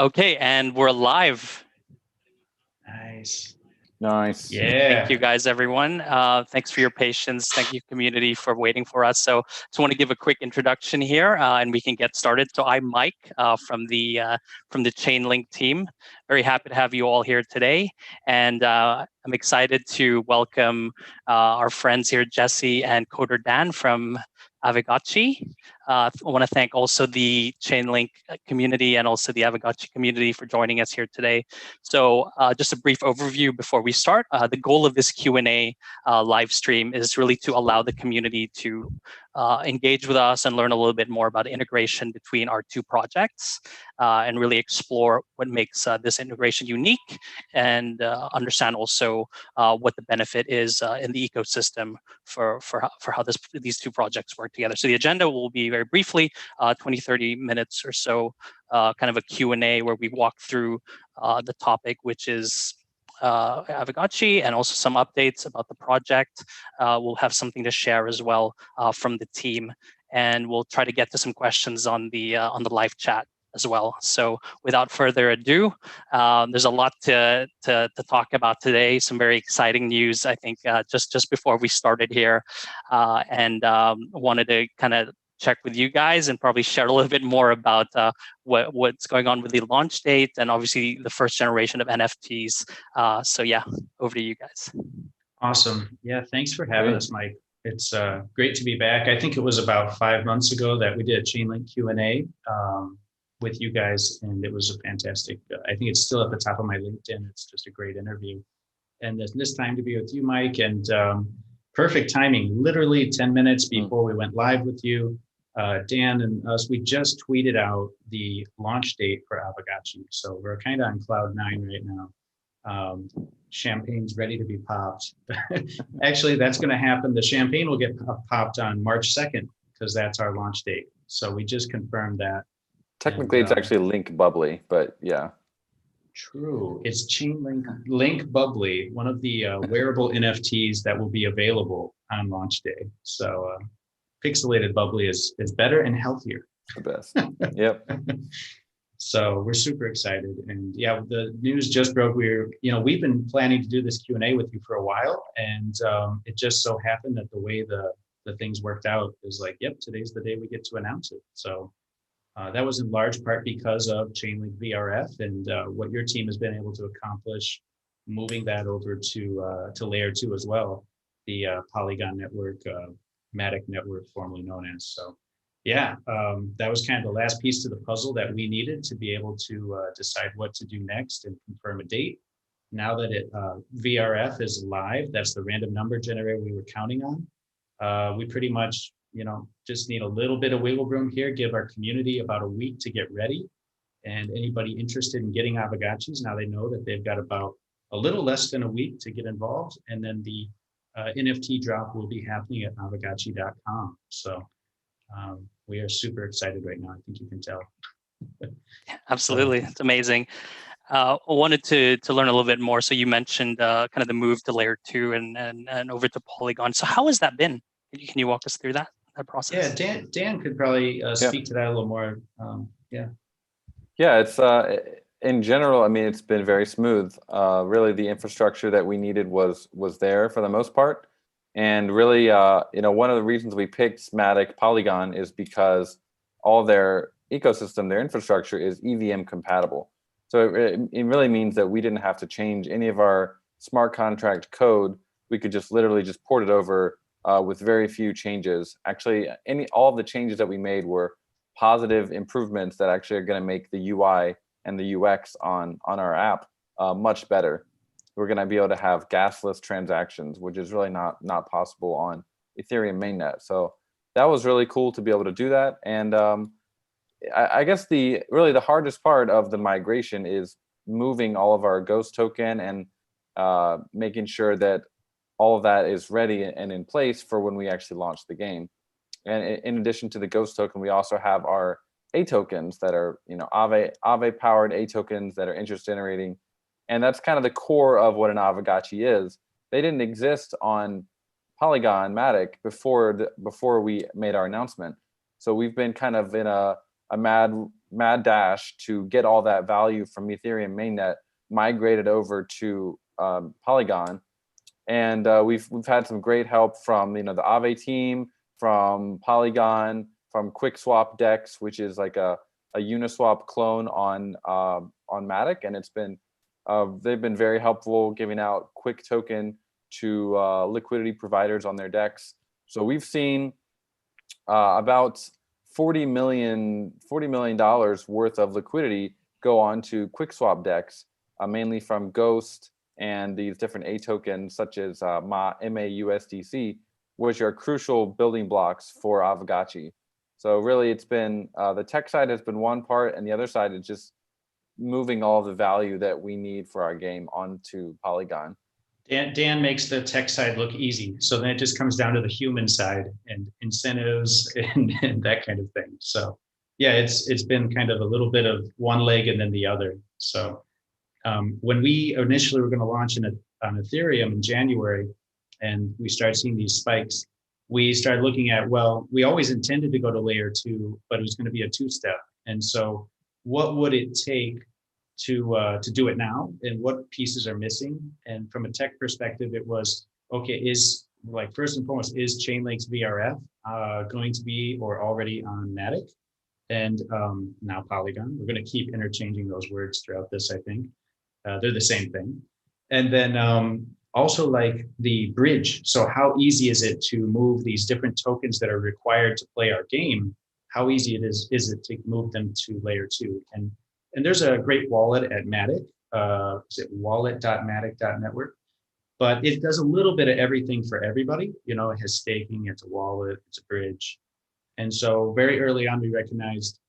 Okay, and we're live. Nice. Nice. Yeah. Thank you guys, everyone. Thanks for your patience. Thank you, community, for waiting for us. So just want to give a quick introduction here, and we can get started. So I'm Mike from the Chainlink team. Very happy to have you all here today. And I'm excited to welcome our friends here, Jesse and Coder Dan from Aavegotchi. I want to thank also the Chainlink community and also the Aavegotchi community for joining us here today. So just a brief overview before we start. The goal of this Q&A live stream is really to allow the community to engage with us and learn a little bit more about integration between our two projects and really explore what makes this integration unique and understand also what the benefit is in the ecosystem for how these two projects work together. So the agenda will be very briefly 20, 30 minutes or so, kind of a Q&A where we walk through the topic, which is Aavegotchi, and also some updates about the project. We'll have something to share as well from the team, and we'll try to get to some questions on the live chat as well. So without further ado, there's a lot to talk about today. Some very exciting news, I think, just before we started here, and wanted to kind of check with you guys and probably share a little bit more about what's going on with the launch date and obviously the first generation of NFTs. So yeah, over to you guys. Awesome. Yeah, thanks for having us, Mike. It's great to be back. I think it was about 5 months ago that we did a Chainlink Q&A with you guys, and it was a fantastic. I think it's still at the top of my LinkedIn. It's just a great interview. And this time to be with you, Mike, and perfect timing. Literally 10 minutes before we went live with you, Dan and us, we just tweeted out the launch date for Aavegotchi. So we're kind of on cloud 9 right now. Champagne's ready to be popped. Actually, that's going to happen. The champagne will get popped on March 2nd because that's our launch date. So we just confirmed that. Technically, it's actually Link Bubbly, but yeah. True. It's Chainlink Link Bubbly, one of the wearable NFTs that will be available on launch day. So pixelated bubbly is better and healthier. The best. Yep. So we're super excited, and yeah, the news just broke. We've been planning to do this Q&A with you for a while, and it just so happened that the way the things worked out is like, yep, today's the day we get to announce it. So that was in large part because of Chainlink VRF and what your team has been able to accomplish, moving that over to layer 2 as well, the Polygon network, Matic network, formerly known as. So yeah, that was kind of the last piece to the puzzle that we needed to be able to decide what to do next and confirm a date. Now that VRF is live, that's the random number generator we were counting on. We pretty much just need a little bit of wiggle room here, give our community about a week to get ready. And anybody interested in getting Aavegotchis, now they know that they've got about a little less than a week to get involved. And then the NFT drop will be happening at Aavegotchi.com. So we are super excited right now. I think you can tell. Absolutely. It's amazing. I wanted to learn a little bit more. So you mentioned kind of the move to layer 2 and over to Polygon. So how has that been? Can you walk us through that process? Yeah, Dan could probably speak to that a little more. Yeah, it's in general, I mean, it's been very smooth. Really, the infrastructure that we needed was there for the most part. And really, one of the reasons we picked Matic Polygon is because all their ecosystem, their infrastructure is EVM compatible. So it really means that we didn't have to change any of our smart contract code. We could just literally just port it over with very few changes. Actually, all of the changes that we made were positive improvements that actually are going to make the UI and the UX on our app much better. We're going to be able to have gasless transactions, which is really not possible on Ethereum mainnet. So that was really cool to be able to do that. And I guess the hardest part of the migration is moving all of our Ghost token and making sure that all of that is ready and in place for when we actually launch the game. And in addition to the Ghost token, we also have our A tokens that are, Aave powered A tokens that are interest generating. And that's kind of the core of what an Aavegotchi is. They didn't exist on Polygon Matic before we made our announcement. So we've been kind of in a mad mad dash to get all that value from Ethereum mainnet migrated over to Polygon. And we've had some great help from the Aave team, from Polygon, from QuickSwap Dex, which is like a Uniswap clone on Matic, and it's been they've been very helpful giving out quick token to liquidity providers on their decks. So we've seen about $40 million worth of liquidity go on to QuickSwap decks, mainly from Ghost and these different A tokens such as MAUSDC, which are crucial building blocks for Aavegotchi. So really, it's been the tech side has been one part, and the other side is just moving all the value that we need for our game onto Polygon. Dan makes the tech side look easy. So then it just comes down to the human side and incentives and that kind of thing. So yeah, it's been kind of a little bit of one leg and then the other. So when we initially were going to launch on Ethereum in January, and we started seeing these spikes, we started looking at, well, we always intended to go to layer 2, but it was going to be a 2-step. And so what would it take to do it now, and what pieces are missing? And from a tech perspective, it was, okay, first and foremost, is Chainlink's VRF going to be or already on Matic? And now Polygon. We're going to keep interchanging those words throughout this, I think. They're the same thing. And then also like the bridge. So how easy is it to move these different tokens that are required to play our game? How easy is it to move them to layer 2? And there's a great wallet at Matic. Is it wallet.matic.network? But it does a little bit of everything for everybody. It has staking, it's a wallet, it's a bridge. And so very early on, we recognized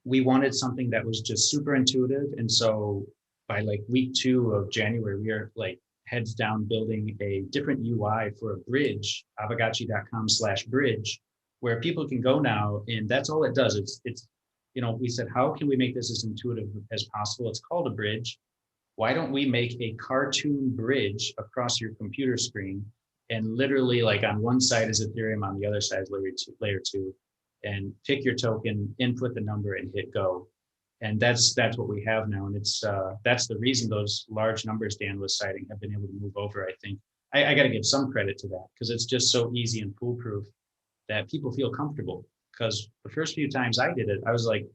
we wanted something that was just super intuitive. And so by like week 2 of January, we are like heads down building a different UI for a bridge, aavegotchi.com/bridge, where people can go now, and that's all it does. It's we said, how can we make this as intuitive as possible? It's called a bridge. Why don't we make a cartoon bridge across your computer screen, and literally like on one side is Ethereum, on the other side is layer 2, and pick your token, input the number, and hit go. And that's what we have now. And it's that's the reason those large numbers Dan was citing have been able to move over. I think I got to give some credit to that, because it's just so easy and foolproof that people feel comfortable. Because the first few times I did it, I was like,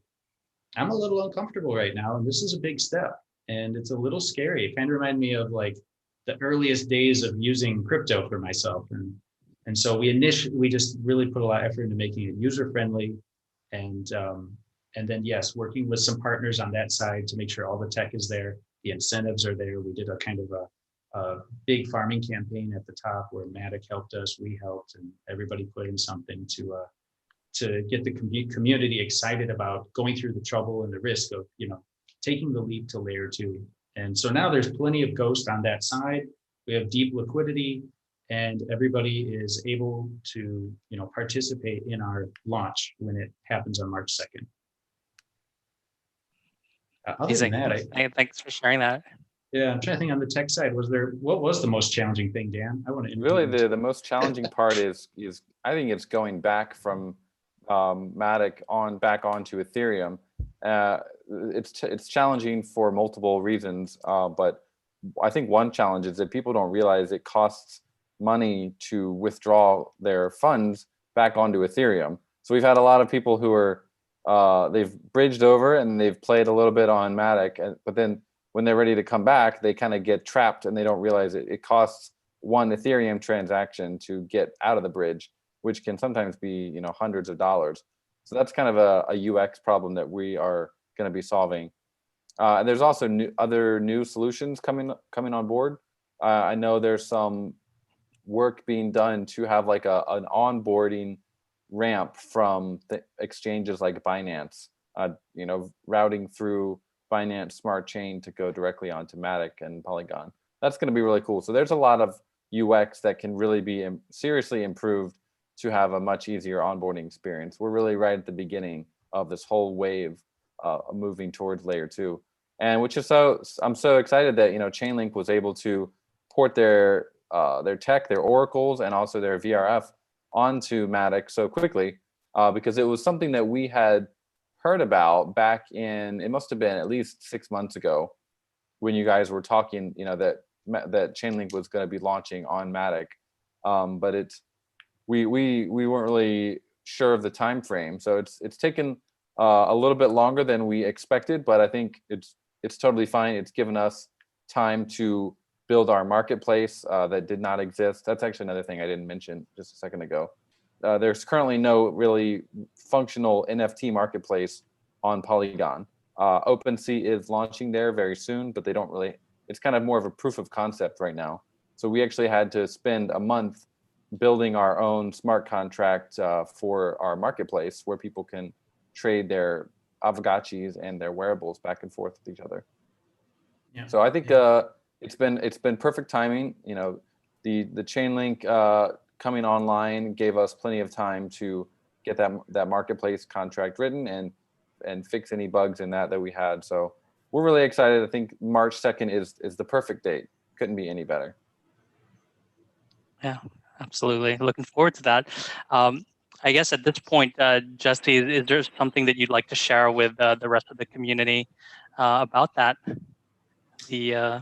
I'm a little uncomfortable right now, and this is a big step, and it's a little scary. It kind of reminded me of like the earliest days of using crypto for myself. And so we just really put a lot of effort into making it user friendly, and then yes, working with some partners on that side to make sure all the tech is there, the incentives are there. We did a kind of a big farming campaign at the top where Matic helped us, we helped, and everybody put in something to get the community excited about going through the trouble and the risk of taking the leap to layer 2. And so now there's plenty of Ghost on that side. We have deep liquidity, and everybody is able to participate in our launch when it happens on March 2nd. Other than that, thanks for sharing that. Yeah, I'm trying to think on the tech side. What was the most challenging thing, Dan? I want to really the most challenging part is I think it's going back from Matic back onto Ethereum. It's challenging for multiple reasons, but I think one challenge is that people don't realize it costs money to withdraw their funds back onto Ethereum. So we've had a lot of people who are they've bridged over and they've played a little bit on Matic, but then when they're ready to come back, they kind of get trapped and they don't realize it costs one Ethereum transaction to get out of the bridge, which can sometimes be hundreds of dollars. So that's kind of a UX problem that we are going to be solving. And there's also other new solutions coming on board. I know there's some work being done to have like an onboarding ramp from the exchanges like Binance, routing through Binance Smart Chain to go directly onto Matic and Polygon. That's going to be really cool. So there's a lot of UX that can really be seriously improved to have a much easier onboarding experience. We're really right at the beginning of this whole wave moving towards layer 2, and which is I'm so excited that Chainlink was able to port their tech, their oracles, and also their VRF onto Matic so quickly, because it was something that we had heard about back in, it must have been at least 6 months ago, when you guys were talking, that Chainlink was going to be launching on Matic, but we weren't really sure of the time frame, so it's taken a little bit longer than we expected, but I think it's totally fine. It's given us time to build our marketplace that did not exist. That's actually another thing I didn't mention just a second ago. There's currently no really functional NFT marketplace on Polygon. OpenSea is launching there very soon, but they don't really, it's kind of more of a proof of concept right now. So we actually had to spend a month building our own smart contract for our marketplace, where people can trade their Aavegotchis and their wearables back and forth with each other. Yeah. So I think it's been perfect timing. The Chainlink coming online gave us plenty of time to get that marketplace contract written and fix any bugs in that we had. So we're really excited. I think March 2nd is the perfect date. Couldn't be any better. Yeah, absolutely. Looking forward to that. I guess at this point, Jesse, is there something that you'd like to share with the rest of the community about that? Yeah,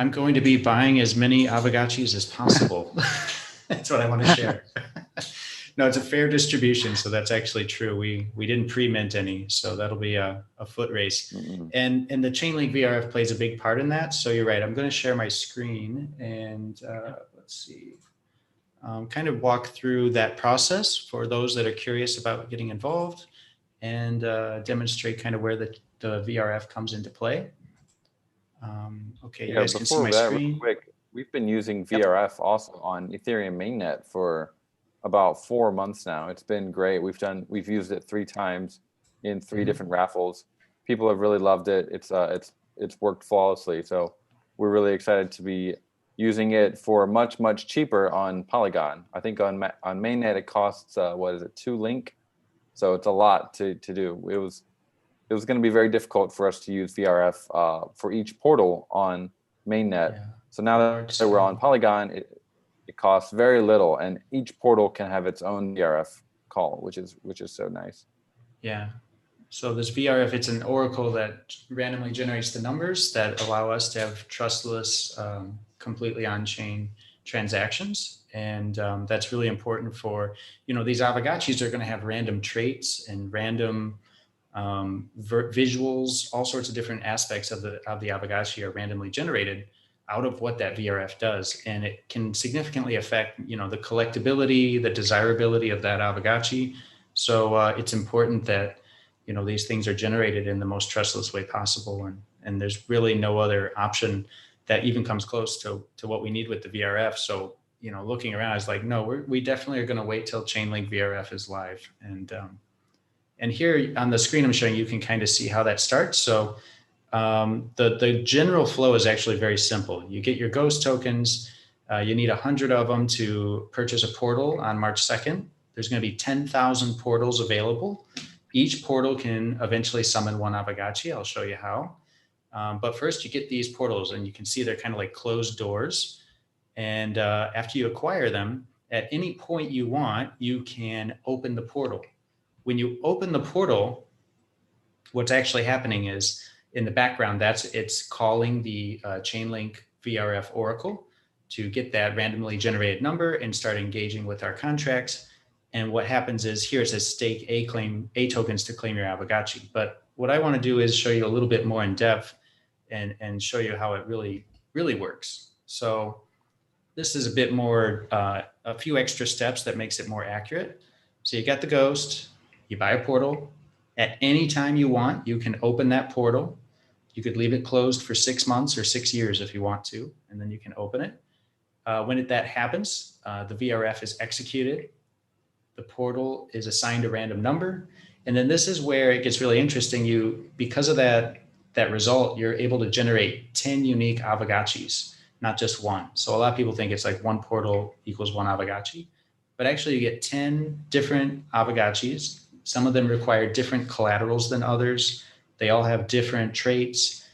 I'm going to be buying as many Aavegotchis as possible. That's what I want to share. No, it's a fair distribution, so that's actually true. We didn't pre-mint any, so that'll be a foot race. Mm-hmm. And the Chainlink VRF plays a big part in that. So you're right. I'm going to share my screen and let's see, kind of walk through that process for those that are curious about getting involved, and demonstrate kind of where the VRF comes into play. Okay, you guys can see my screen. Real quick, we've been using VRF also on Ethereum mainnet for about 4 months now. It's been great. We've used it 3 times in 3 different raffles. People have really loved it. It's worked flawlessly. So we're really excited to be using it for much cheaper on Polygon. I think on mainnet it costs 2 link. So it's a lot to do. It was going to be very difficult for us to use VRF for each portal on mainnet. Yeah. So now that we're on Polygon, it costs very little, and each portal can have its own VRF call, which is so nice. Yeah. So this VRF, it's an oracle that randomly generates the numbers that allow us to have trustless, completely on-chain transactions. And that's really important for, these Aavegotchis are going to have random traits and random visuals. All sorts of different aspects of the Aavegotchi are randomly generated out of what that VRF does, and it can significantly affect the collectability, the desirability of that Aavegotchi. So it's important that these things are generated in the most trustless way possible, and there's really no other option that even comes close to what we need with the VRF. So looking around, I was like, no, we definitely are going to wait till Chainlink VRF is live. And here on the screen I'm showing, you can kind of see how that starts. So the general flow is actually very simple. You get your ghost tokens. You need 100 of them to purchase a portal on March 2nd. There's going to be 10,000 portals available. Each portal can eventually summon one Aavegotchi. I'll show you how. But first you get these portals, and you can see they're kind of like closed doors. And after you acquire them, at any point you want, you can open the portal. When you open the portal, what's actually happening is, in the background, it's calling the Chainlink VRF oracle to get that randomly generated number and start engaging with our contracts. And what happens is, here it says stake A tokens to claim your Aavegotchi. But what I want to do is show you a little bit more in depth and show you how it really works. So this is a bit more, a few extra steps that makes it more accurate. So you got the ghost, you buy a portal. At any time you want, you can open that portal. You could leave it closed for 6 months or 6 years if you want to, and then you can open it. When that happens, the VRF is executed. The portal is assigned a random number. And then this is where it gets really interesting. Because of that result, you're able to generate 10 unique Aavegotchis, not just one. So a lot of people think it's like one portal equals one Aavegotchi, but actually you get 10 different Aavegotchis. Some of them require different collaterals than others. They all have different traits.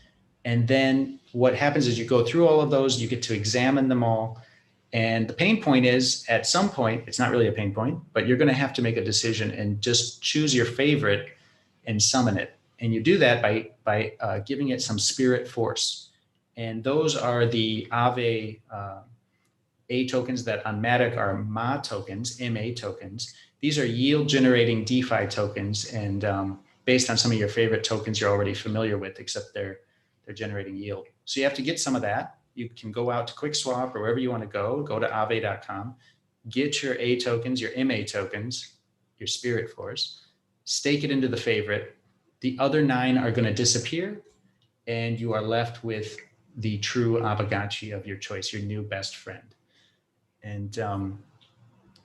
And then what happens is you go through all of those, you get to examine them all. And the pain point is, at some point, it's not really a pain point, but you're going to have to make a decision and just choose your favorite and summon it. And you do that by giving it some spirit force. And those are the Aave A tokens that on Matic are MA tokens, MA tokens. These are yield generating DeFi tokens, and based on some of your favorite tokens you're already familiar with, except they're generating yield. So you have to get some of that. You can go out to QuickSwap or wherever you want to go to aave.com, get your A tokens, your MA tokens, your spirit force, stake it into the favorite. The other 9 are going to disappear, and you are left with the true Aavegotchi of your choice, your new best friend. And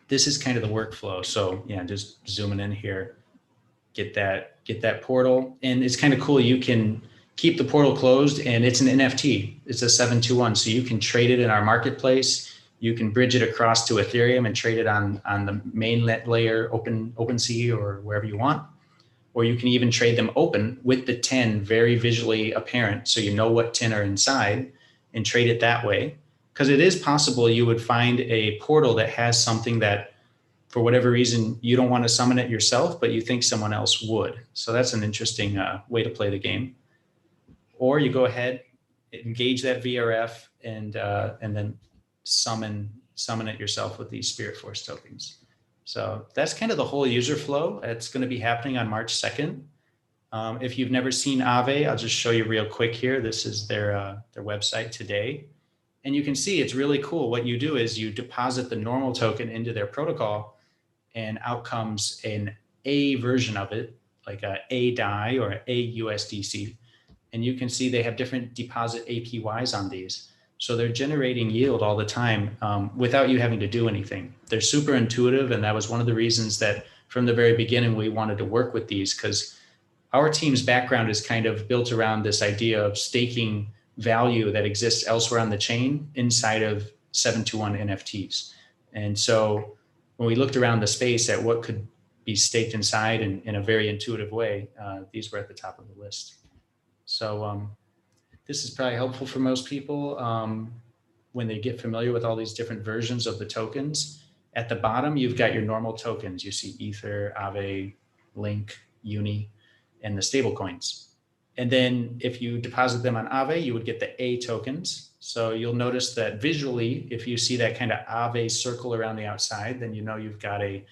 this is kind of the workflow. So yeah, just zooming in here, get that portal. And it's kind of cool. You can keep the portal closed, and it's an NFT. It's a 721. So you can trade it in our marketplace. You can bridge it across to Ethereum and trade it on the mainnet layer, OpenSea, or wherever you want. Or you can even trade them open with the 10 very visually apparent, so you know what 10 are inside, and trade it that way. Because it is possible you would find a portal that has something that, for whatever reason, you don't want to summon it yourself, but you think someone else would. So that's an interesting way to play the game. Or you go ahead, engage that VRF, and then summon it yourself with these Spirit Force tokens. So that's kind of the whole user flow. It's going to be happening on March 2nd. If you've never seen Aave, I'll just show you real quick here. This is their website today. And you can see it's really cool. What you do is you deposit the normal token into their protocol, and out comes an A version of it, like a DAI or a USDC. And you can see they have different deposit APYs on these. So they're generating yield all the time without you having to do anything. They're super intuitive. And that was one of the reasons that from the very beginning, we wanted to work with these, because our team's background is kind of built around this idea of staking value that exists elsewhere on the chain inside of 721 NFTs. And so when we looked around the space at what could be staked inside in a very intuitive way, these were at the top of the list. So this is probably helpful for most people when they get familiar with all these different versions of the tokens. At the bottom, you've got your normal tokens. You see Ether, Aave, Link, Uni, and the stable coins. And then if you deposit them on Aave, you would get the A tokens. So you'll notice that visually, if you see that kind of Aave circle around the outside, then you know you've got a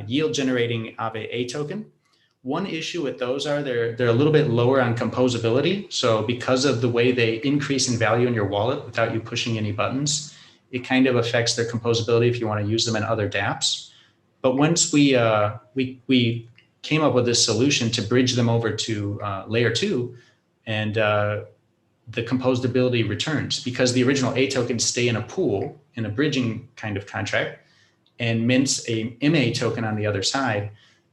yield generating Aave A token. One issue with those are they're a little bit lower on composability. So because of the way they increase in value in your wallet without you pushing any buttons, it kind of affects their composability if you want to use them in other dApps. But once we came up with this solution to bridge them over to layer 2, and the composability returns, because the original A tokens stay in a pool in a bridging kind of contract, and mints a MA token on the other side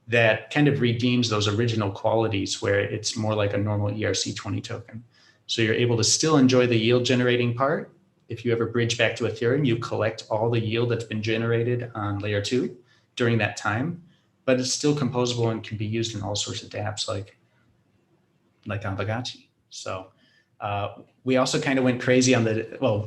that kind of redeems those original qualities where it's more like a normal ERC20 token. So you're able to still enjoy the yield generating part. If you ever bridge back to Ethereum, you collect all the yield that's been generated on layer 2 during that time, but it's still composable and can be used in all sorts of dApps like Aavegotchi. So we also kind of went crazy on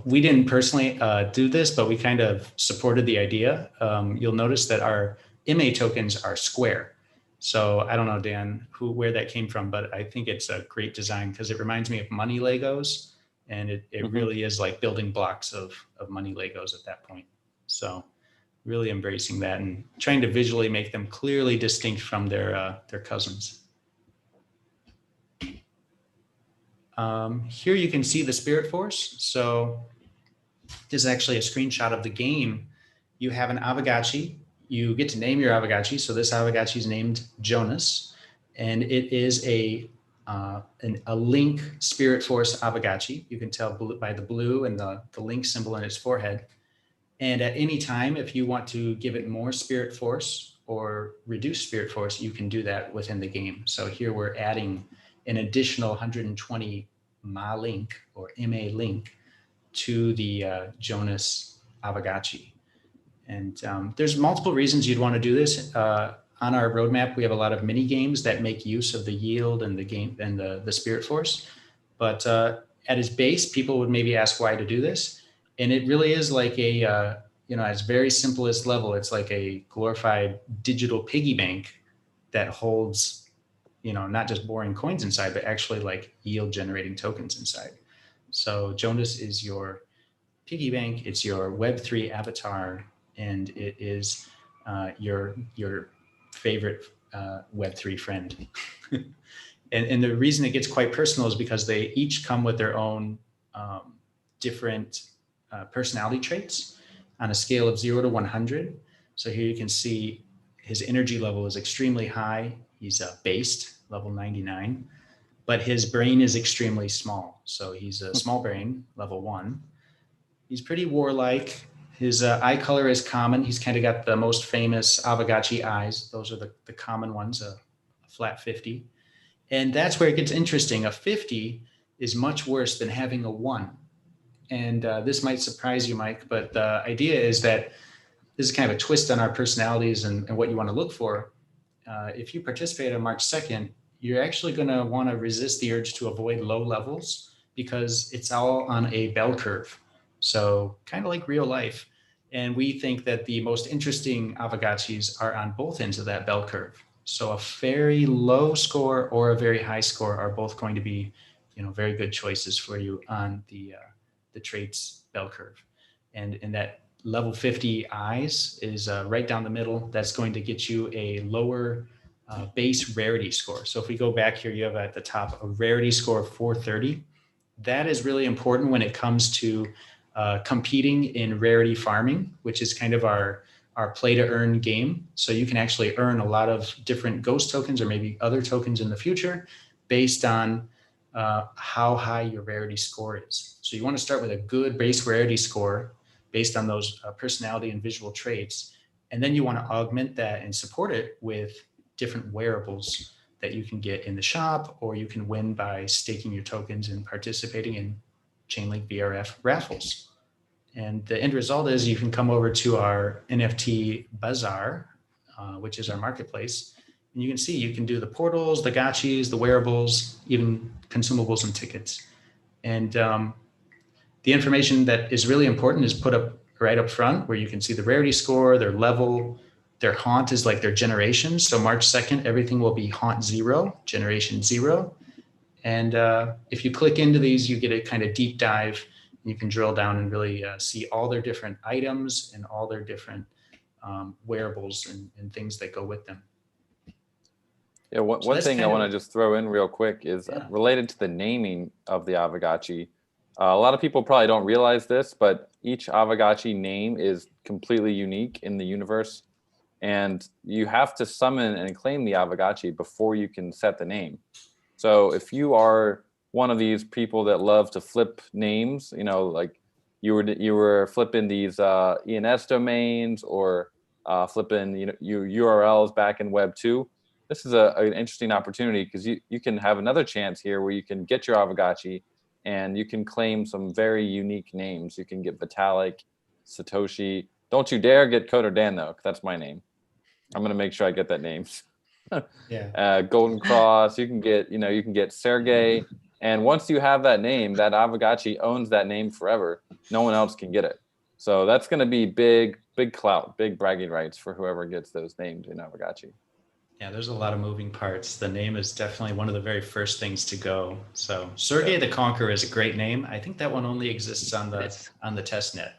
we didn't personally do this, but we kind of supported the idea. You'll notice that our MA tokens are square. So I don't know, Dan, where that came from, but I think it's a great design because it reminds me of money Legos, and it really is like building blocks of money Legos at that point. So really embracing that and trying to visually make them clearly distinct from their cousins. Here you can see the Spirit Force. So this is actually a screenshot of the game. You have an Aavegotchi. You get to name your Aavegotchi. So this Aavegotchi is named Jonas, and it is a Link Spirit Force Aavegotchi. You can tell by the blue and the Link symbol in its forehead. And at any time, if you want to give it more Spirit Force or reduce Spirit Force, you can do that within the game. So here we're adding an additional 120 Ma Link or MA Link to the Jonas Aavegotchi. And there's multiple reasons you'd want to do this. On our roadmap, we have a lot of mini games that make use of the yield and the game and the Spirit Force. But at its base, people would maybe ask why to do this. And it really is like at its very simplest level, it's like a glorified digital piggy bank that holds not just boring coins inside, but actually like yield generating tokens inside. So Jonas is your piggy bank, it's your Web3 avatar, and it is your favorite Web3 friend. And the reason it gets quite personal is because they each come with their own different personality traits on a scale of 0 to 100. So here you can see his energy level is extremely high. He's based, level 99, but his brain is extremely small. So he's a small brain, level 1. He's pretty warlike. His eye color is common. He's kind of got the most famous Aavegotchi eyes. Those are the common ones, a flat 50. And that's where it gets interesting. A 50 is much worse than having a 1. And this might surprise you, Mike, but the idea is that this is kind of a twist on our personalities and what you want to look for. If you participate on March 2nd, you're actually going to want to resist the urge to avoid low levels because it's all on a bell curve. So kind of like real life. And we think that the most interesting Aavegotchis are on both ends of that bell curve. So a very low score or a very high score are both going to be, very good choices for you on the traits bell curve. And that level 50 eyes is right down the middle. That's going to get you a lower base rarity score. So if we go back here, you have at the top a rarity score of 430. That is really important when it comes to competing in Rarity Farming, which is kind of our play to earn game. So you can actually earn a lot of different ghost tokens or maybe other tokens in the future based on how high your rarity score is. So you want to start with a good base rarity score based on those personality and visual traits. And then you want to augment that and support it with different wearables that you can get in the shop, or you can win by staking your tokens and participating in Chainlink VRF raffles. And the end result is you can come over to our NFT bazaar, which is our marketplace. And you can see you can do the portals, the gotchis, the wearables, even consumables and tickets. And the information that is really important is put up right up front where you can see the rarity score, their level, their haunt is like their generation. So March 2nd, everything will be haunt 0, generation 0. And if you click into these, you get a kind of deep dive. You can drill down and really see all their different items and all their different wearables and things that go with them. Yeah, one thing I want to just throw in real quick is related to the naming of the Aavegotchi. A lot of people probably don't realize this, but each Aavegotchi name is completely unique in the universe. And you have to summon and claim the Aavegotchi before you can set the name. So if you are one of these people that love to flip names, like you were flipping these ENS domains or flipping URLs back in Web 2, this is an interesting opportunity because you can have another chance here where you can get your Aavegotchi and you can claim some very unique names. You can get Vitalik, Satoshi. Don't you dare get Coder Dan though, 'cause that's my name. I'm gonna make sure I get that name. Yeah. Golden Cross. You can get Sergey. And once you have that name, that Aavegotchi owns that name forever. No one else can get it. So that's going to be big clout, big bragging rights for whoever gets those names in Aavegotchi. Yeah, there's a lot of moving parts. The name is definitely one of the very first things to go. So Sergey the Conqueror is a great name. I think that one only exists on the test net.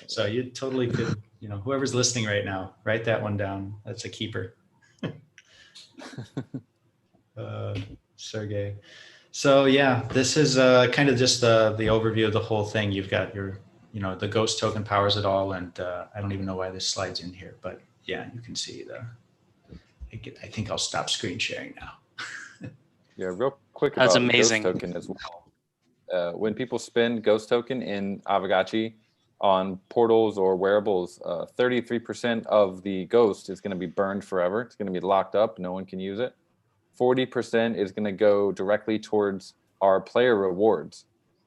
So you totally could, whoever's listening right now, write that one down. That's a keeper. Sergey. So yeah, this is kind of just the overview of the whole thing. You've got your, the ghost token powers it all. And I don't even know why this slides in here, but yeah, you can see I think I'll stop screen sharing now. Yeah, real quick That's about amazing. Ghost Token as well. When people spend Ghost Token in Aavegotchi on portals or wearables, 33% of the Ghost is going to be burned forever. It's going to be locked up. No one can use it. 40% is going to go directly towards our player rewards.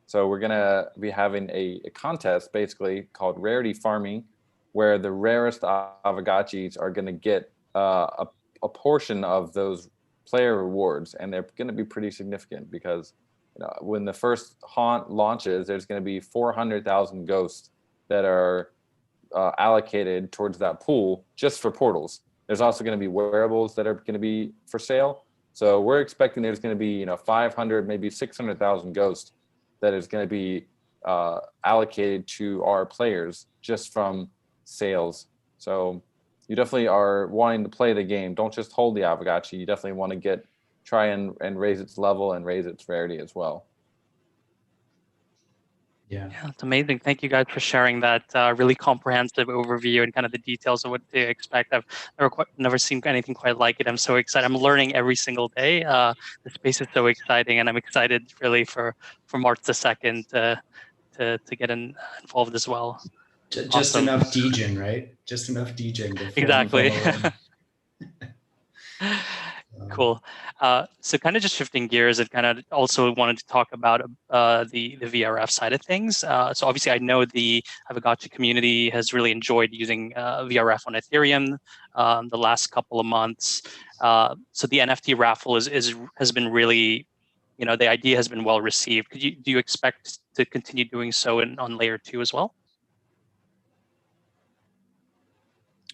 So we're going to be having a contest basically called Rarity Farming, where the rarest Aavegotchis are going to get a portion of those player rewards, and they're going to be pretty significant because when the first haunt launches, there's going to be 400,000 ghosts that are allocated towards that pool just for portals. There's also going to be wearables that are going to be for sale, So we're expecting there's going to be 500, maybe 600,000 ghosts that is going to be allocated to our players just from sales. So you definitely are wanting to play the game. Don't just hold the Aavegotchi. You definitely want to try and raise its level and raise its rarity as well. Yeah, it's amazing. Thank you guys for sharing that really comprehensive overview and kind of the details of what to expect. I've never seen anything quite like it. I'm so excited. I'm learning every single day. The space is so exciting, and I'm excited really for March the 2nd to get involved as well. Just Awesome. enough DJing, right? Just enough DJing to exactly. Cool. So kind of just shifting gears, and kind of also wanted to talk about the VRF side of things. So obviously, I know the Aavegotchi community has really enjoyed using VRF on Ethereum the last couple of months. So the NFT raffle has been really, the idea has been well received. Do you expect to continue doing so on layer 2 as well?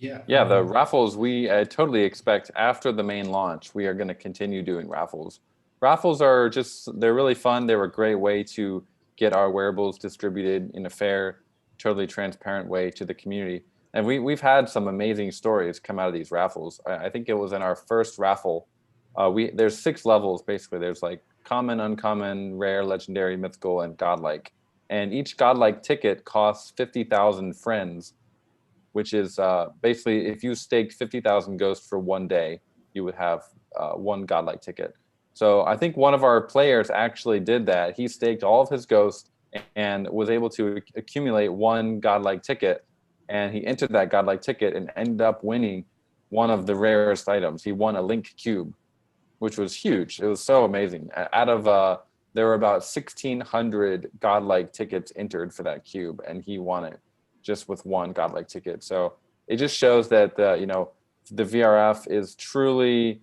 Yeah, the raffles, we totally expect after the main launch, we are going to continue doing raffles. Raffles are they're really fun. They're a great way to get our wearables distributed in a fair, totally transparent way to the community. And we've had some amazing stories come out of these raffles. I think it was in our first raffle. There's 6 levels, basically. There's like common, uncommon, rare, legendary, mythical, and godlike. And each godlike ticket costs 50,000 friends, which is basically if you staked 50,000 ghosts for one day, you would have one godlike ticket. So I think one of our players actually did that. He staked all of his ghosts and was able to accumulate one godlike ticket. And he entered that godlike ticket and ended up winning one of the rarest items. He won a Link Cube, which was huge. It was so amazing. Out of there were about 1,600 godlike tickets entered for that cube, and he won it just with one godlike ticket. So it just shows that the VRF is truly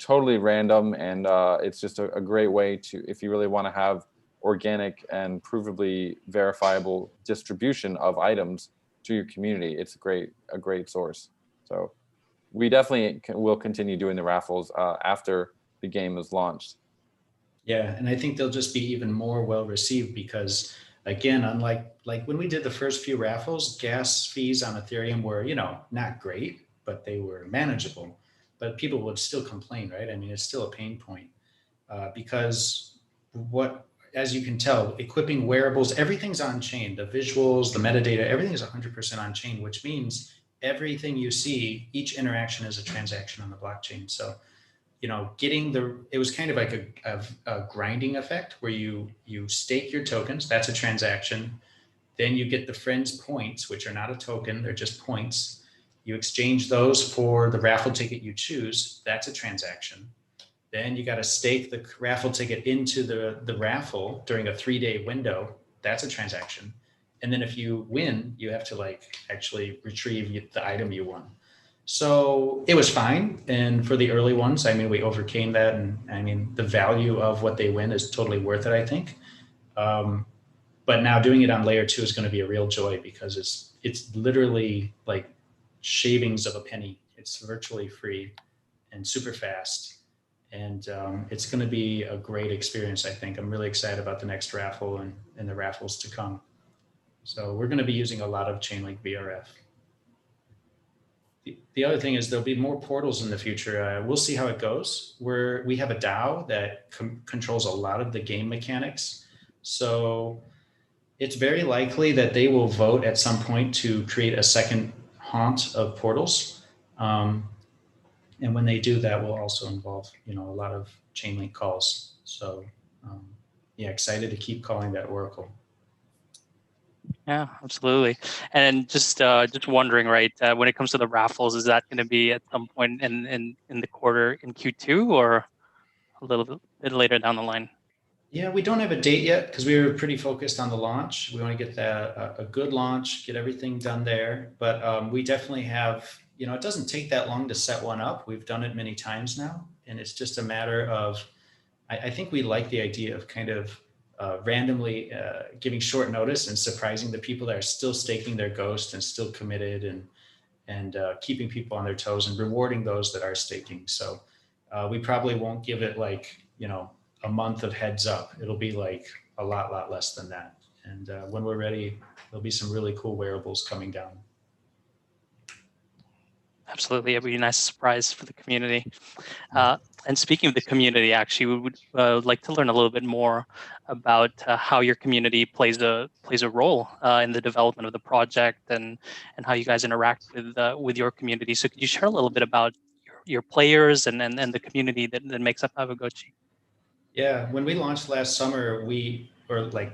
totally random, and it's just a great way to, if you really want to have organic and provably verifiable distribution of items to your community, it's a great source. So we definitely will continue doing the raffles after the game is launched. Yeah, and I think they'll just be even more well received because, again, unlike when we did the first few raffles, gas fees on Ethereum were, not great, but they were manageable. But people would still complain, right? I mean, it's still a pain point because as you can tell, equipping wearables, everything's on chain. The visuals, the metadata, everything is 100% on chain, which means everything you see, each interaction is a transaction on the blockchain. So, it was kind of like a grinding effect where you stake your tokens, that's a transaction. Then you get the friends points, which are not a token, they're just points. You exchange those for the raffle ticket you choose, that's a transaction. Then you got to stake the raffle ticket into the raffle during a 3-day window, that's a transaction. And then if you win, you have to actually retrieve the item you won. So it was fine. And for the early ones, we overcame that. And the value of what they win is totally worth it, I think. But now doing it on layer 2 is going to be a real joy because it's literally like shavings of a penny. It's virtually free and super fast. And it's going to be a great experience, I think. I'm really excited about the next raffle and the raffles to come. So we're going to be using a lot of Chainlink VRF. The other thing is there'll be more portals in the future. We'll see how it goes. We have a DAO that controls a lot of the game mechanics. So it's very likely that they will vote at some point to create a second haunt of portals. And when they do, that will also involve, a lot of Chainlink calls. So excited to keep calling that Oracle. Yeah, absolutely. And just wondering, right, when it comes to the raffles, is that going to be at some point in the quarter in Q2 or a little bit later down the line? Yeah, we don't have a date yet because we were pretty focused on the launch. We want to get a good launch, get everything done there. But we definitely have, it doesn't take that long to set one up. We've done it many times now. And it's just a matter of, I think we like the idea of kind of randomly giving short notice and surprising the people that are still staking their ghost and still committed and keeping people on their toes and rewarding those that are staking. So We probably won't give it like, a month of heads up. It'll be like a lot less than that. And when we're ready, there'll be some really cool wearables coming down. Absolutely, it'd be a nice surprise for the community. And speaking of the community, actually, we would like to learn a little bit more about how your community plays a role in the development of the project, and how you guys interact with your community. So, could you share a little bit about your players and the community that makes up Aavegotchi? Yeah, when we launched last summer,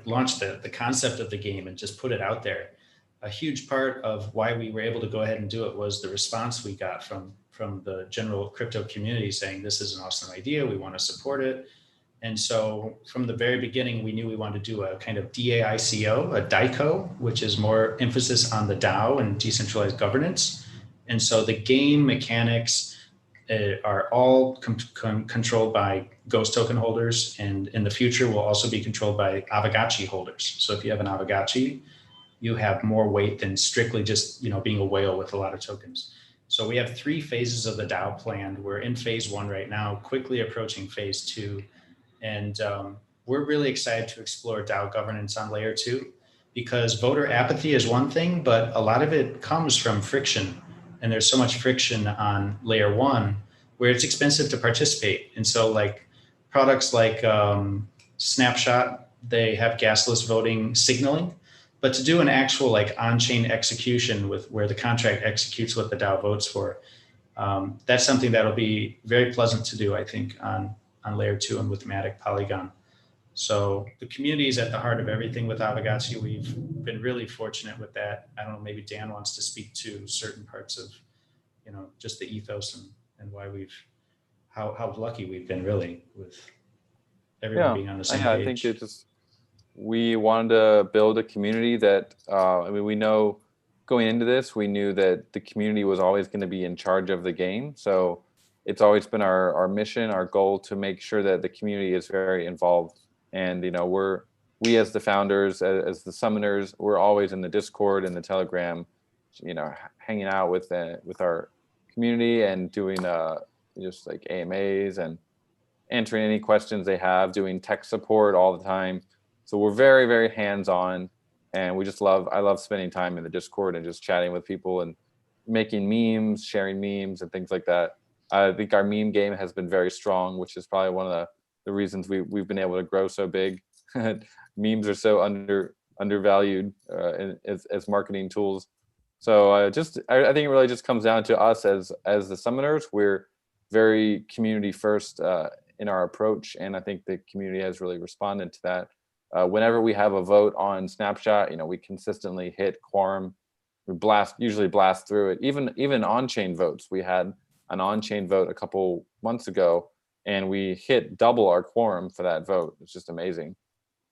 launched the concept of the game and just put it out there. A huge part of why we were able to go ahead and do it was the response we got from the general crypto community saying, this is an awesome idea, we want to support it. And so from the very beginning, we knew we wanted to do a kind of DAICO, a DICO, which is more emphasis on the DAO and decentralized governance. And so the game mechanics are all controlled by Ghost token holders, and in the future will also be controlled by Aavegotchi holders. So if you have an Aavegotchi, you have more weight than strictly just being a whale with a lot of tokens. So we have 3 phases of the DAO planned. We're in phase 1 right now, quickly approaching phase 2, and we're really excited to explore DAO governance on layer 2, because voter apathy is one thing, but a lot of it comes from friction. And there's so much friction on layer 1 where it's expensive to participate. And so like products like Snapshot, they have gasless voting signaling, but to do an actual like on-chain execution with where the contract executes what the DAO votes for, that's something that'll be very pleasant to do, I think, on layer 2 and with Matic Polygon. So the community is at the heart of everything with Aavegotchi. We've been really fortunate with that. I don't know, maybe Dan wants to speak to certain parts of, just the ethos and why how lucky we've been really with everyone being on the same page. I think we wanted to build a community that, we know going into this, we knew that the community was always going to be in charge of the game. So it's always been our mission, our goal to make sure that the community is very involved. And, we as the founders, as the summoners, we're always in the Discord and the Telegram, hanging out with our community and doing just like AMAs and answering any questions they have, doing tech support all the time. So we're very, very hands-on, and I love spending time in the Discord and just chatting with people and making memes, sharing memes and things like that. I think our meme game has been very strong, which is probably one of the reasons we've been able to grow so big. Memes are so undervalued as marketing tools. So I think it really just comes down to us as the summoners. We're very community first in our approach, and I think the community has really responded to that. Whenever we have a vote on Snapshot, we consistently hit quorum. We usually blast through it. Even on-chain votes, we had an on-chain vote a couple months ago, and we hit double our quorum for that vote. It's just amazing.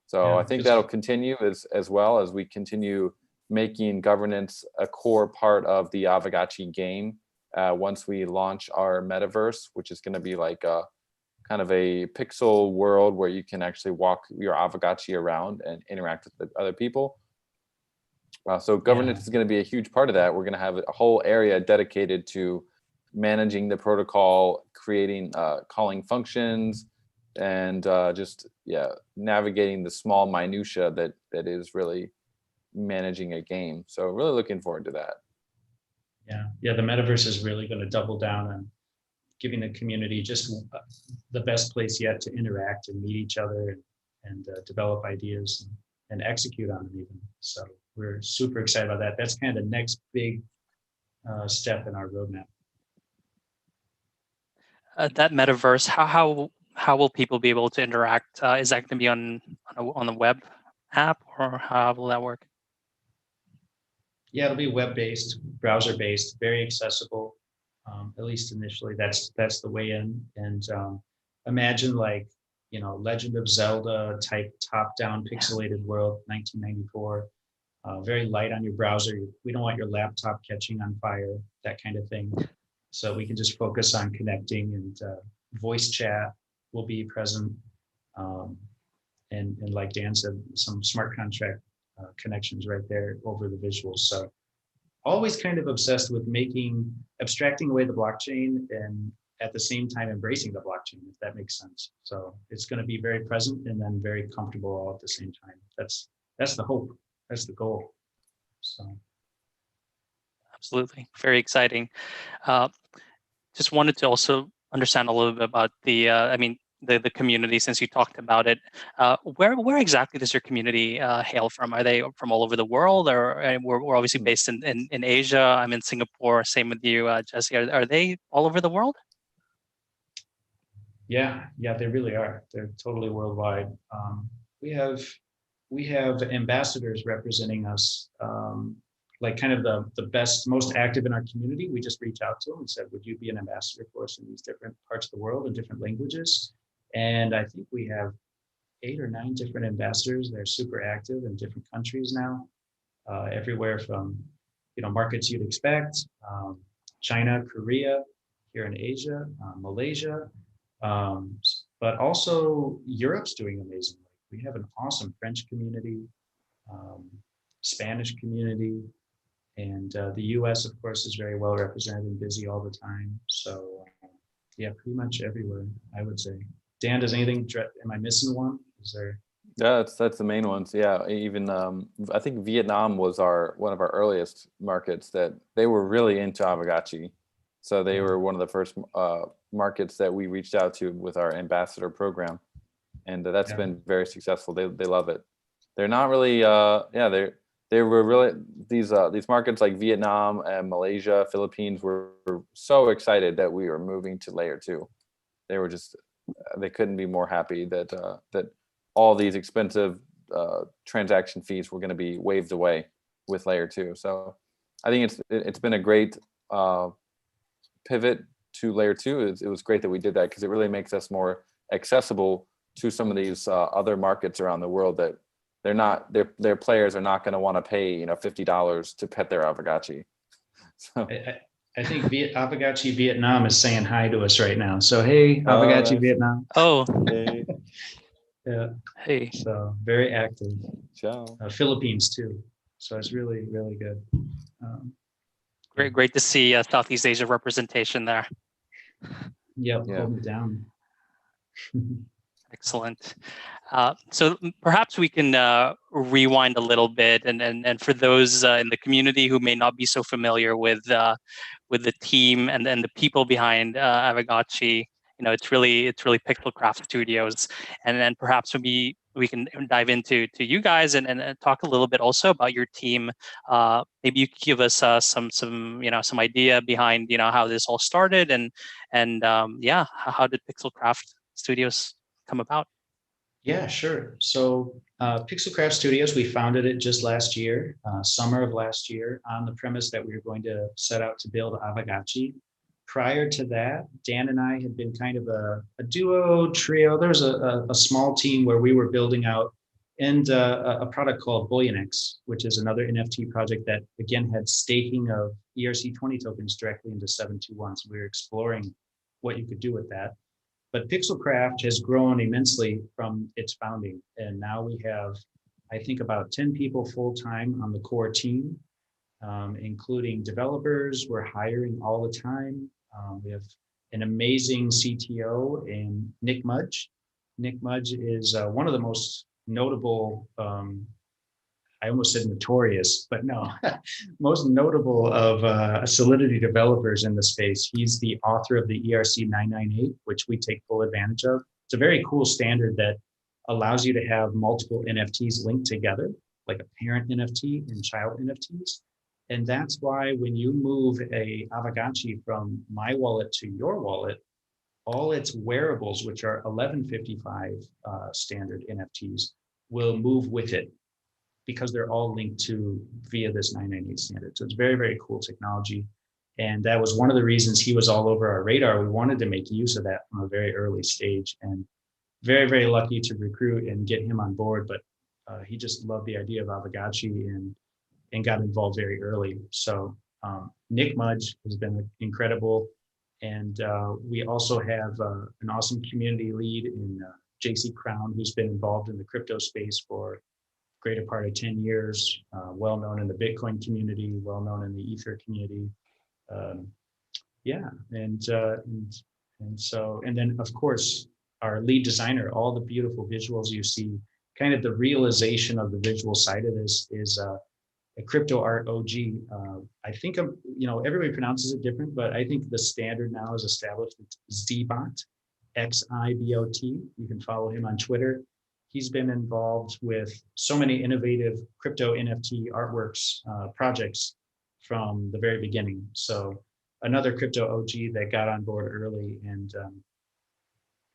So yeah, I think that'll continue as well as we continue making governance a core part of the Aavegotchi game. Once we launch our Metaverse, which is going to be like a kind of a pixel world where you can actually walk your Aavegotchi around and interact with other people. So governance is going to be a huge part of that. We're going to have a whole area dedicated to managing the protocol, creating calling functions, and navigating the small minutia that is really managing a game. So really looking forward to that. Yeah, the Metaverse is really going to double down on giving the community just the best place yet to interact and meet each other and develop ideas and execute on them even. So we're super excited about that. That's kind of the next big step in our roadmap. That Metaverse, how will people be able to interact? Is that going to be on the web app, or how will that work? Yeah, it'll be web-based, browser-based, very accessible. At least initially, that's the way in. And imagine like, Legend of Zelda type top-down pixelated world, 1994. Very light on your browser. We don't want your laptop catching on fire, that kind of thing. So we can just focus on connecting, and voice chat will be present. And like Dan said, some smart contract connections right there over the visuals. So always kind of obsessed with abstracting away the blockchain and at the same time embracing the blockchain, if that makes sense. So it's going to be very present and then very comfortable all at the same time. That's the hope. That's the goal. So Absolutely, very exciting. Just wanted to also understand a little bit about the, I mean, the community, since you talked about it. Where exactly does your community hail from? Are they from all over the world, or we're obviously based in Asia? I'm in Singapore. Same with you, Jesse. Are they all over the world? yeah, they really are. They're totally worldwide. We have ambassadors representing us, like kind of the best, most active in our community. We just reach out to them and said, would you be an ambassador for us in these different parts of the world in different languages? And I think we have 8 or 9 different ambassadors. They're super active in different countries now, everywhere from, markets you'd expect, China, Korea, here in Asia, Malaysia, but also Europe's doing amazingly. We have an awesome French community, Spanish community, and the US, of course, is very well represented and busy all the time. So yeah, pretty much everywhere, I would say. Dan, does anything, am I missing one? Is there? Yeah, that's the main ones. Yeah, even I think Vietnam was one of our earliest markets that they were really into Aavegotchi. So they were one of the first markets that we reached out to with our ambassador program, and that's been very successful. They love it. They're not really they were really these markets like Vietnam and Malaysia, Philippines were so excited that we were moving to layer 2. They were just they couldn't be more happy that that all these expensive transaction fees were going to be waived away with layer 2. So I think it's been a great pivot to layer 2. It was great that we did that because it really makes us more accessible to some of these other markets around the world that their players are not going to want to pay $50 to pet their Aavegotchi. So I think Aavegotchi Vietnam is saying hi to us right now. So hey, Aavegotchi Vietnam. Oh, hey. Yeah. Hey. So very active. Ciao. Philippines too. So it's really, really good. Great to see Southeast Asia representation there. Yeah, holding it down. Excellent. So perhaps we can rewind a little bit, and for those in the community who may not be so familiar with the team and the people behind Aavegotchi, it's really Pixelcraft Studios, and then perhaps we can dive into you guys and talk a little bit also about your team. Maybe you could give us some idea behind how this all started, and how did Pixelcraft Studios come about? Yeah, sure. So Pixelcraft Studios, we founded it just last year, summer of last year, on the premise that we were going to set out to build Aavegotchi. Prior to that, Dan and I had been kind of a duo, trio. There was a small team where we were building out and a product called BullionX, which is another NFT project that, again, had staking of ERC20 tokens directly into 721. So we were exploring what you could do with that. But Pixelcraft has grown immensely from its founding. And now we have, I think, about 10 people full-time on the core team, including developers. We're hiring all the time. We have an amazing CTO in Nick Mudge. Nick Mudge is one of the most notable, I almost said notorious, but no, most notable of Solidity developers in the space. He's the author of the ERC 998, which we take full advantage of. It's a very cool standard that allows you to have multiple NFTs linked together, like a parent NFT and child NFTs. And that's why when you move a Aavegotchi from my wallet to your wallet, all its wearables, which are 1155 standard NFTs, will move with it, because they're all linked to via this 998 standard. So it's very, very cool technology. And that was one of the reasons he was all over our radar. We wanted to make use of that from a very early stage, and very, very lucky to recruit and get him on board. But he just loved the idea of Aavegotchi and got involved very early. So Nick Mudge has been incredible. And we also have an awesome community lead in JC Crown, who's been involved in the crypto space for greater part of 10 years, well known in the Bitcoin community, well known in the Ether community. And And so, and then of course, our lead designer, all the beautiful visuals you see, kind of the realization of the visual side of this is a crypto art OG. I think everybody pronounces it different, but I think the standard now is established. It's Xibot, Xibot. You can follow him on Twitter. He's been involved with so many innovative crypto NFT artworks projects from the very beginning. So another crypto OG that got on board early, and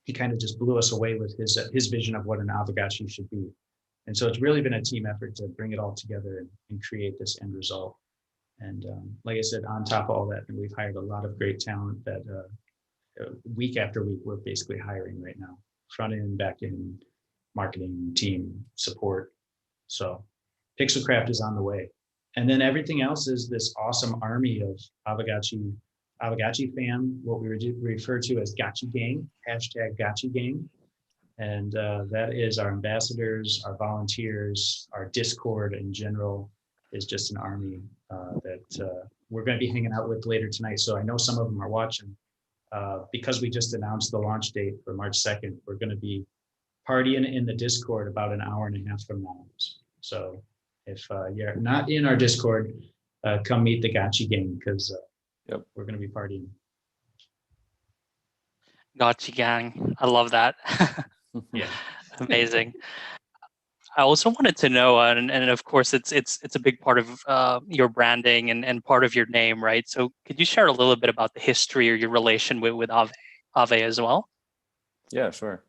he kind of just blew us away with his vision of what an Aavegotchi should be. And so it's really been a team effort to bring it all together and create this end result. And like I said, on top of all that, we've hired a lot of great talent that week after week, we're basically hiring right now. Front end, back end, marketing, team, support. So Pixelcraft is on the way. And then everything else is this awesome army of Aavegotchi fam, what we refer to as Gotchi Gang, hashtag Gotchi Gang. And that is our ambassadors, our volunteers, our Discord in general is just an army that we're going to be hanging out with later tonight. So I know some of them are watching. Because we just announced the launch date for March 2nd, we're going to be partying in the Discord about an hour and a half from now. So if you're not in our Discord, come meet the Gotchi Gang, because we're going to be partying. Gotchi Gang. I love that. Yeah. Amazing. I also wanted to know, and of course, it's a big part of your branding and part of your name, right? So, could you share a little bit about the history or your relation with Aave as well? Yeah, sure.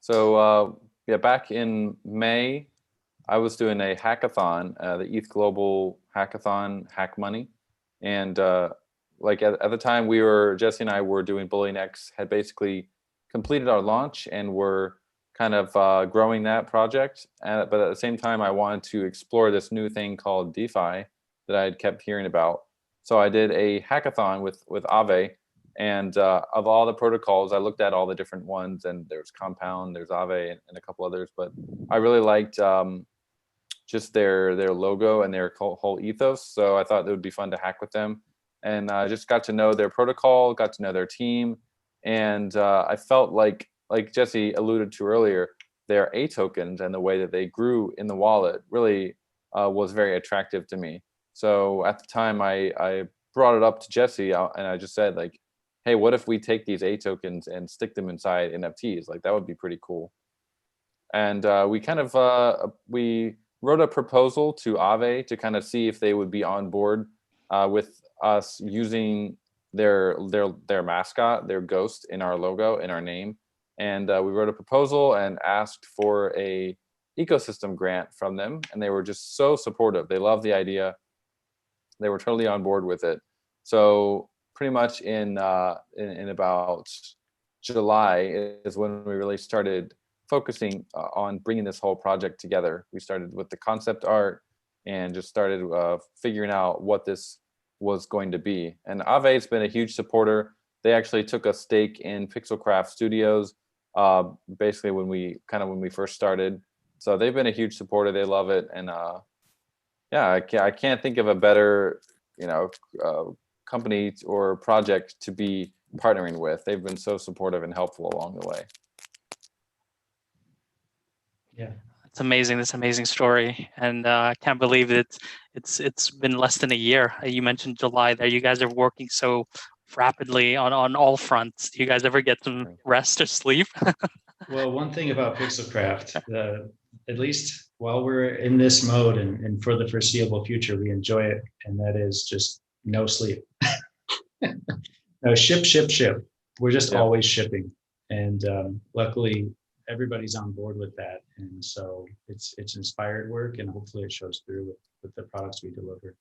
So, back in May, I was doing a hackathon, the ETH Global Hackathon, Hack Money, and like at the time, Jesse and I were doing Bullying X, had basically completed our launch, and were kind of growing that project. But at the same time, I wanted to explore this new thing called DeFi that I had kept hearing about. So I did a hackathon with Aave, and of all the protocols, I looked at all the different ones, and there's Compound, there's Aave, and a couple others. But I really liked just their logo and their whole ethos. So I thought it would be fun to hack with them, and I just got to know their protocol, got to know their team, and I felt like Jesse alluded to earlier, their A tokens and the way that they grew in the wallet really was very attractive to me. So at the time, I brought it up to Jesse, and I just said, like, hey, what if we take these A tokens and stick them inside NFTs? Like, that would be pretty cool. And we kind of we wrote a proposal to Aave to kind of see if they would be on board with us using their mascot, their ghost, in our logo, in our name. And we wrote a proposal and asked for a ecosystem grant from them, and they were just so supportive. They loved the idea. They were totally on board with it. So pretty much in about July is when we really started focusing on bringing this whole project together. We started with the concept art and just started figuring out what this was going to be. And Aave has been a huge supporter. They actually took a stake in Pixelcraft Studios, basically when we first started. So they've been a huge supporter. They love it, and I can't think of a better company or project to be partnering with. They've been so supportive and helpful along the way. Yeah, it's amazing. This amazing story, and I can't believe it's been less than a year. You mentioned July there. You guys are working so rapidly on all fronts. Do you guys ever get some rest or sleep? Well, one thing about Pixelcraft, at least while we're in this mode and for the foreseeable future, we enjoy it, and that is just no sleep. No, ship. We're just always shipping, and luckily everybody's on board with that, and so it's inspired work, and hopefully it shows through with the products we deliver.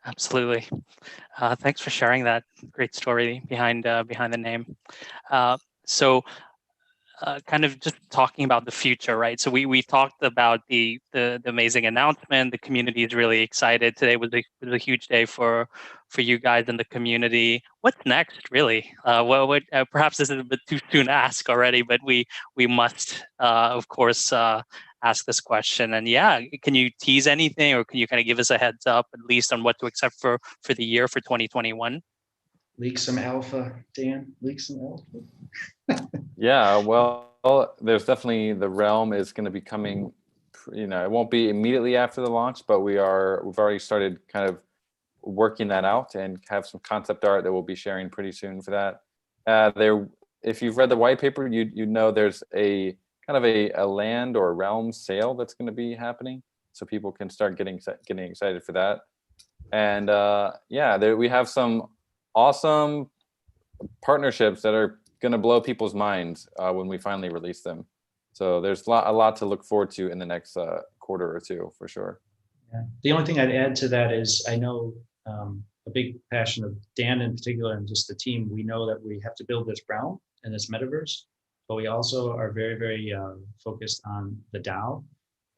Absolutely. Thanks for sharing that great story behind the name. So kind of just talking about the future, right? So we talked about the amazing announcement. The community is really excited. Today was a huge day for you guys in the community. What's next, really? Perhaps this is a bit too soon to ask already, but we must, of course, ask this question. And can you tease anything, or can you kind of give us a heads up, at least, on what to expect for the year for 2021? leak some alpha, Dan? Leak some alpha? Yeah, well, there's definitely the realm is going to be coming. You know, it won't be immediately after the launch, but we've already started kind of working that out and have some concept art that we'll be sharing pretty soon for that. If you've read the white paper, you know there's a kind of a land or realm sale that's going to be happening, so people can start getting excited for that. And yeah, we have some awesome partnerships that are going to blow people's minds when we finally release them. So there's a lot to look forward to in the next quarter or two, for sure. Yeah. The only thing I'd add to that is I know a big passion of Dan in particular and just the team. We know that we have to build this realm and this metaverse, but we also are very, very focused on the DAO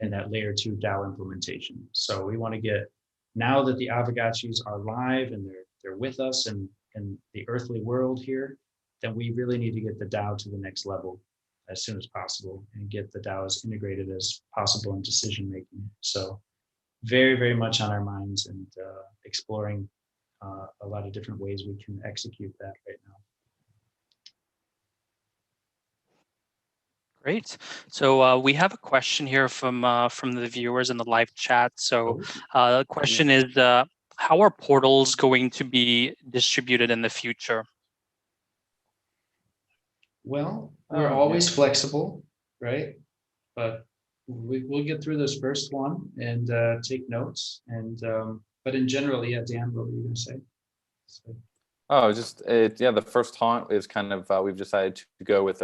and that layer 2 DAO implementation. So we want to get, now that the Aavegotchis are live and they're with us in the earthly world here, then we really need to get the DAO to the next level as soon as possible and get the DAO as integrated as possible in decision making. So very, very much on our minds and exploring a lot of different ways we can execute that right now. Great. So we have a question here from the viewers in the live chat. So the question is, how are portals going to be distributed in the future? Well, we're always flexible, right? But we'll get through this first one and take notes. And but in general, yeah, Dan, what were you going to say? Oh, yeah, the first haunt is kind of we've decided to go with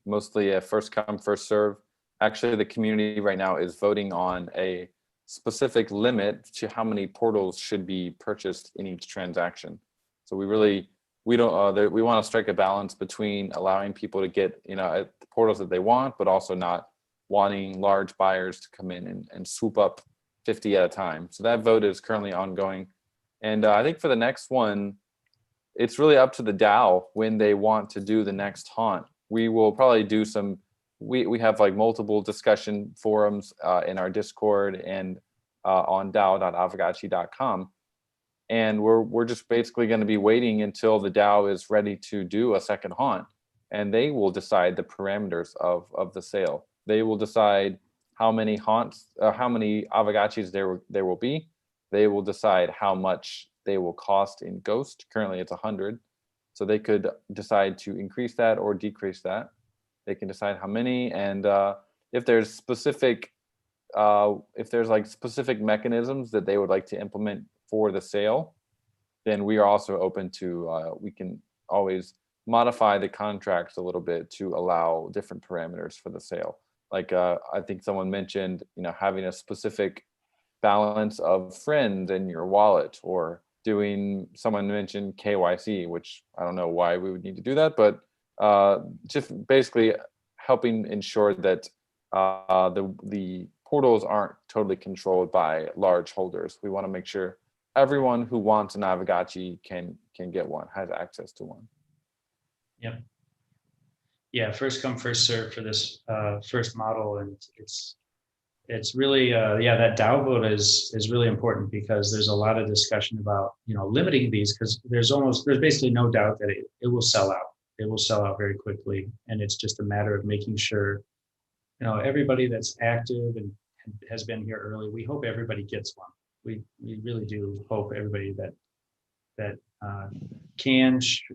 mostly a first come, first serve. Actually, the community right now is voting on a specific limit to how many portals should be purchased in each transaction. So we want to strike a balance between allowing people to get the portals that they want, but also not wanting large buyers to come in and swoop up 50 at a time. So that vote is currently ongoing. And I think for the next one, it's really up to the DAO when they want to do the next haunt. We will probably do we have like multiple discussion forums in our Discord and on dao.aavegotchi.com. And we're just basically going to be waiting until the DAO is ready to do a second haunt, and they will decide the parameters of the sale. They will decide how many haunts, how many Aavegotchis there will be. They will decide how much they will cost in Ghost. Currently it's 100. So they could decide to increase that or decrease that. They can decide how many, and if there's specific mechanisms that they would like to implement for the sale, then we are also open to, we can always modify the contracts a little bit to allow different parameters for the sale. Like I think someone mentioned, having a specific balance of friends in your wallet, or someone mentioned KYC, which I don't know why we would need to do that, but just basically helping ensure that the portals aren't totally controlled by large holders. We want to make sure everyone who wants an Aavegotchi can get one, has access to one. Yep. Yeah, first come, first serve for this first model, and it's really that DAO vote is really important, because there's a lot of discussion about limiting these, because there's basically no doubt that it will sell out. It will sell out very quickly, and it's just a matter of making sure everybody that's active and has been here early. We hope everybody gets one. We really do hope everybody that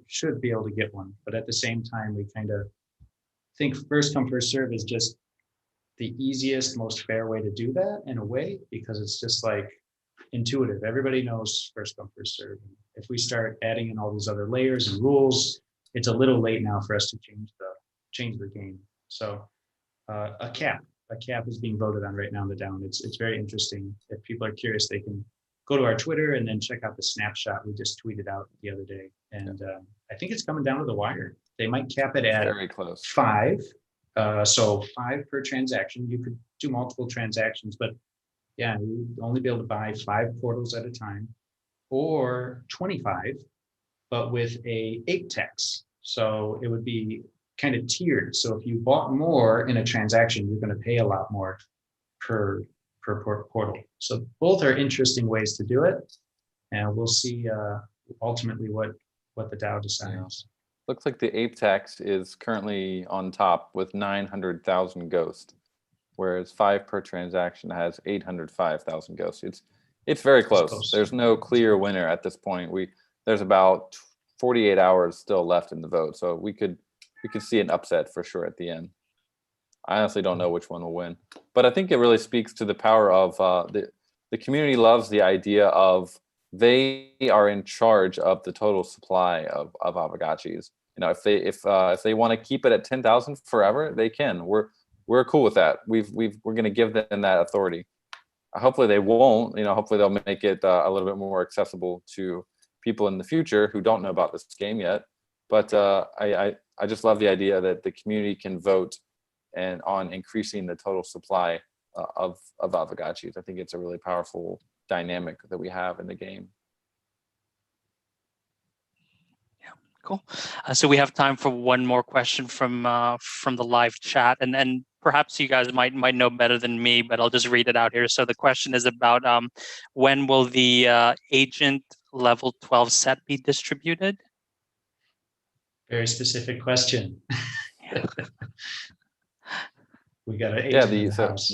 should be able to get one. But at the same time, we kind of think first come, first serve is just the easiest, most fair way to do that in a way, because it's just like intuitive. Everybody knows first come, first serve. If we start adding in all these other layers and rules, it's a little late now for us to change the game. So a cap is being voted on right now in the DAO. It's very interesting. If people are curious, they can go to our Twitter and then check out the snapshot we just tweeted out the other day. And I think it's coming down to the wire. They might cap it at very close. 5. So 5 per transaction. You could do multiple transactions, but yeah, you'd only be able to buy 5 portals at a time, or 25, but with a 8 tax. So it would be kind of tiered. So if you bought more in a transaction, you're going to pay a lot more per portal. So both are interesting ways to do it, and we'll see ultimately what what the DAO decides. Looks like the ape tax is currently on top with 900,000 ghosts, whereas 5 per transaction has 805,000 ghosts. It's very close. There's no clear winner at this point. There's about 48 hours still left in the vote, so we could see an upset for sure at the end. I honestly don't know which one will win, but I think it really speaks to the power of the community loves the idea of they are in charge of the total supply of Aavegotchis. You know, if they want to keep it at 10,000 forever, they can. We're cool with that. We're going to give them that authority. Hopefully they won't. You know, hopefully they'll make it a little bit more accessible to people in the future who don't know about this game yet. But I just love the idea that the community can vote and on increasing the total supply of Aavegotchis. I think it's a really powerful dynamic that we have in the game. Yeah, cool. So we have time for one more question from the live chat, and perhaps you guys might know better than me, but I'll just read it out here. So the question is about when will the agent level 12 set be distributed? Very specific question. We got an Yeah, agent in the house.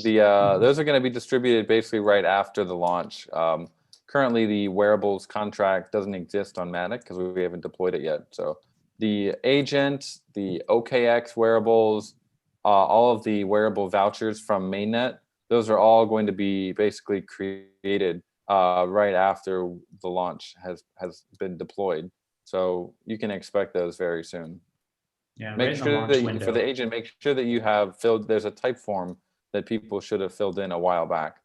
those are going to be distributed basically right after the launch. Currently, the wearables contract doesn't exist on Matic because we haven't deployed it yet. So the agent, the OKX wearables, all of the wearable vouchers from mainnet, those are all going to be basically created right after the launch has been deployed. So you can expect those very soon. Yeah, Make right sure that for the agent, make sure that you have filled. There's a type form that people should have filled in a while back.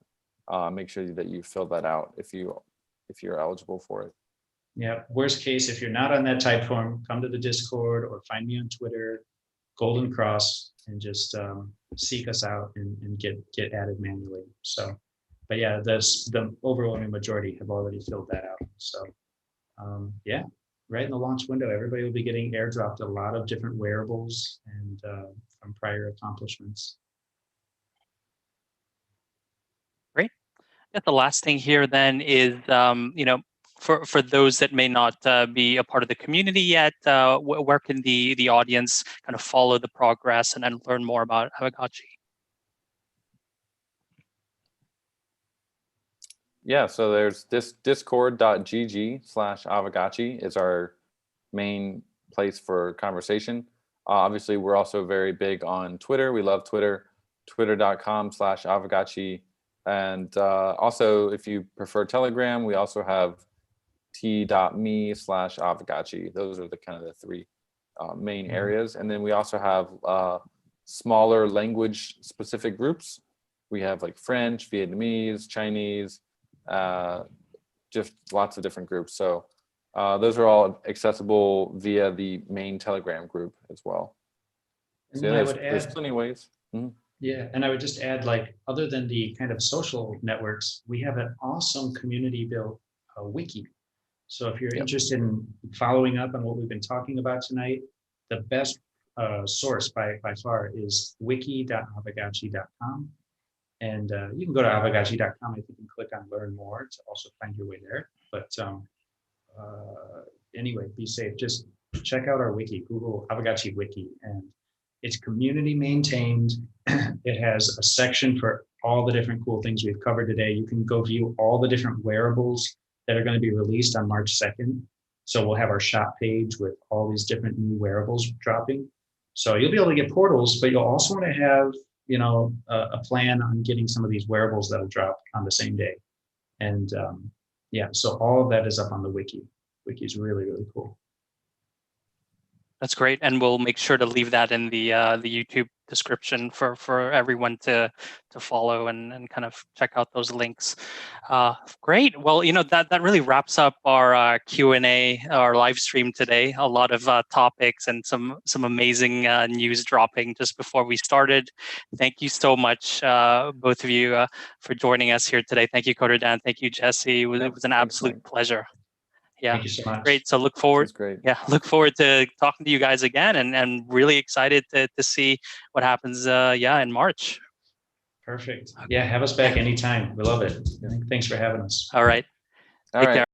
Make sure that you fill that out if you're eligible for it. Yeah. Worst case, if you're not on that type form, come to the Discord or find me on Twitter, Golden Cross, and just seek us out and get added manually. So, but yeah, the overwhelming majority have already filled that out. So, yeah. Right in the launch window, everybody will be getting airdropped a lot of different wearables and from prior accomplishments. Great. Yeah, the last thing here then is, for those that may not be a part of the community yet, where can the audience kind of follow the progress and learn more about Aavegotchi? Yeah, so there's this discord.gg/Aavegotchi is our main place for conversation. Obviously, we're also very big on Twitter. We love Twitter, twitter.com/Aavegotchi. And also, if you prefer Telegram, we also have t.me/Aavegotchi. Those are the kind of the three main areas. And then we also have smaller language specific groups. We have like French, Vietnamese, Chinese, just lots of different groups. So those are all accessible via the main Telegram group as well. So yeah, there's plenty of ways. Mm-hmm. Yeah, and I would just add, like, other than the kind of social networks, we have an awesome community built wiki. So if you're interested in following up on what we've been talking about tonight, the best source by far is wiki.aavegotchi.com. And you can go to aavegotchi.com, I think, and click on Learn More to also find your way there. But anyway, be safe. Just check out our wiki, Google Aavegotchi Wiki, and it's community maintained. It has a section for all the different cool things we've covered today. You can go view all the different wearables that are going to be released on March 2nd. So we'll have our shop page with all these different new wearables dropping. So you'll be able to get portals, but you'll also want to have, a plan on getting some of these wearables that'll drop on the same day. And yeah, so all of that is up on the wiki. Wiki is really, really cool. That's great, and we'll make sure to leave that in the YouTube description for everyone to follow and kind of check out those links. Great. Well, that really wraps up our Q&A, our live stream today. A lot of topics and some amazing news dropping just before we started. Thank you so much, both of you, for joining us here today. Thank you, Coder Dan. Thank you, Jesse. It was an absolute pleasure. Yeah, thank you so much. Great. So look forward. Great. Yeah, look forward to talking to you guys again, and really excited to see what happens. In March. Perfect. Yeah, have us back anytime. We love it. Thanks for having us. All right. Take care.